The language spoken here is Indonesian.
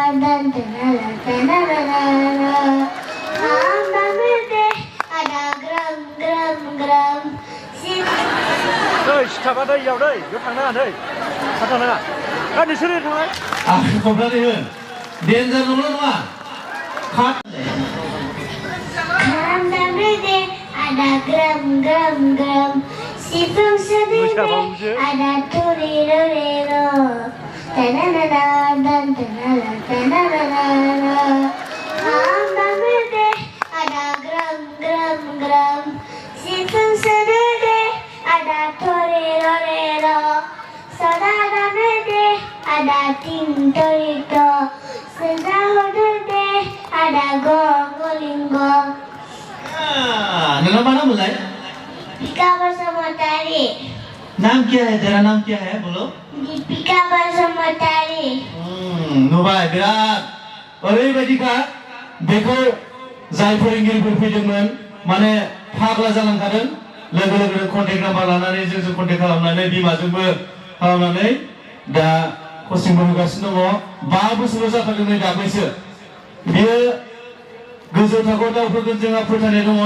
dan tenala tenala. Hamba berde ada gram gram gram. Đây, siapa đây, vào đây, vô thằng nào đây, thằng nào, anh đi xử thằng ấy. Komplain ini, danger nomor dua, cut. Hamba berde ada gram gram gram. Sifung sedih ada turi rero. Tenala dan tenala tenala. Hamba berde ada gram gram gram. Sifung sedih ada turi rero. Saudara berde ada tintorito. Sejauh berde ada gonggolingo. Nama mana mulai? Dipika bersama tari. नाम क्या है तेरा नाम क्या है बोलो Dipika bersama tari. नुबाय बिराद ओरैबायदिखा बेखौ जाय फोरोंगिरिफोर फैदोंमोन माने फाग्ला जालांखादों लोगो लोगोनो कन्टेक्ट नाम्बार लानानै जोंजों कन्टेक्ट खालामनानै बिमाजोंबो खालामनानै दा कचिंबो होगासिनो दङ 5 बोसोरल' जाथारदों नै दाख्लैसो बियो गोजौ थाखोआव दावखोगोन जोंहा फोथायनाय दङ